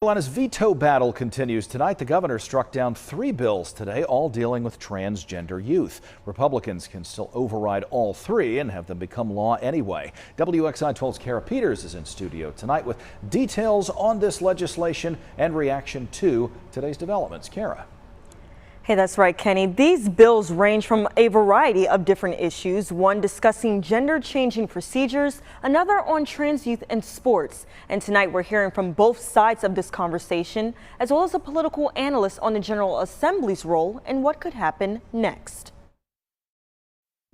Carolina's veto battle continues tonight. The governor struck down 3 bills today, all dealing with transgender youth. Republicans can still override all 3 and have them become law anyway. WXI 12's Kara Peters is in studio tonight with details on this legislation and reaction to today's developments. Kara. Hey, that's right, Kenny. These bills range from a variety of different issues, one discussing gender-changing procedures, another on trans youth and sports. And tonight we're hearing from both sides of this conversation, as well as a political analyst on the General Assembly's role and what could happen next.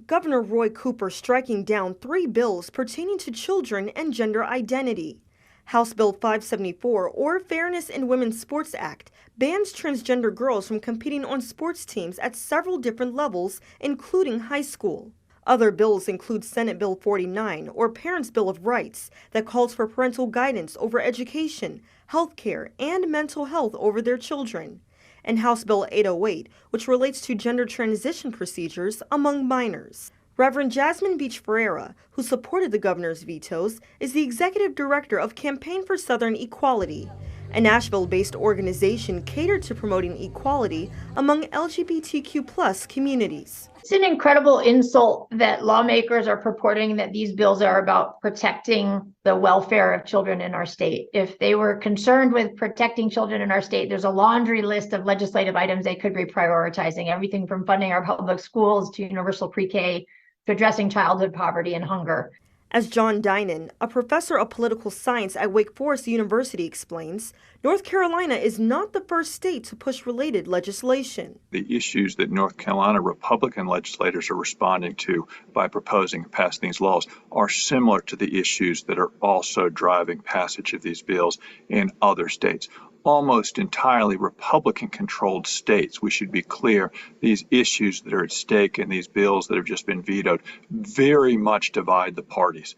Governor Roy Cooper striking down 3 bills pertaining to children and gender identity. House Bill 574, or Fairness in Women's Sports Act, bans transgender girls from competing on sports teams at several different levels, including high school. Other bills include Senate Bill 49, or Parents' Bill of Rights, that calls for parental guidance over education, health care, and mental health over their children, and House Bill 808, which relates to gender transition procedures among minors. Reverend Jasmine Beach Ferreira, who supported the governor's vetoes, is the executive director of Campaign for Southern Equality, a Nashville-based organization catered to promoting equality among LGBTQ+ communities. It's an incredible insult that lawmakers are purporting that these bills are about protecting the welfare of children in our state. If they were concerned with protecting children in our state, there's a laundry list of legislative items they could be prioritizing, everything from funding our public schools to universal pre-K to addressing childhood poverty and hunger. As John Dinan, a professor of political science at Wake Forest University, explains, North Carolina is not the first state to push related legislation. The issues that North Carolina Republican legislators are responding to by proposing and passing these laws are similar to the issues that are also driving passage of these bills in other states. Almost entirely Republican-controlled states. We should be clear, these issues that are at stake in these bills that have just been vetoed very much divide the parties.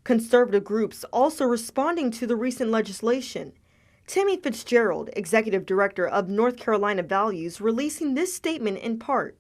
Conservative groups also responding to the recent legislation. Tammy Fitzgerald, executive director of North Carolina Values, releasing this statement in part.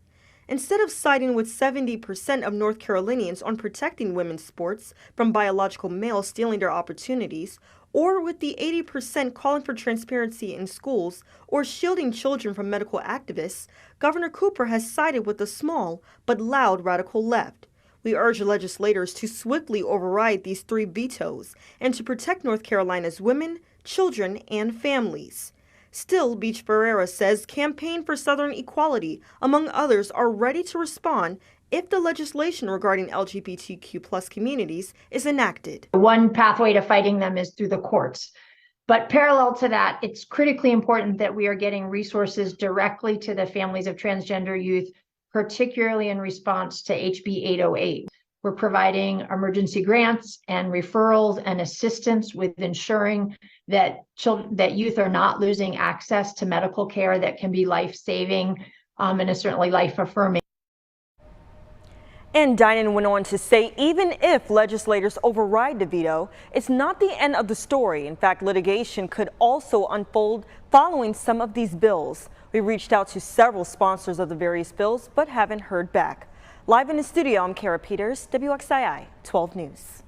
Instead of siding with 70% of North Carolinians on protecting women's sports from biological males stealing their opportunities, or with the 80% calling for transparency in schools or shielding children from medical activists, Governor Cooper has sided with the small but loud radical left. We urge legislators to swiftly override these 3 vetoes and to protect North Carolina's women, children, and families. Still, Beach Ferreira says Campaign for Southern Equality, among others, are ready to respond if the legislation regarding LGBTQ+ communities is enacted. One pathway to fighting them is through the courts. But parallel to that, it's critically important that we are getting resources directly to the families of transgender youth, particularly in response to HB 808. We're providing emergency grants and referrals and assistance with ensuring that youth are not losing access to medical care that can be life-saving and is certainly life-affirming. And Dinan went on to say even if legislators override the veto, it's not the end of the story. In fact, litigation could also unfold following some of these bills. We reached out to several sponsors of the various bills, but haven't heard back. Live in the studio, I'm Kara Peters, WXII 12 News.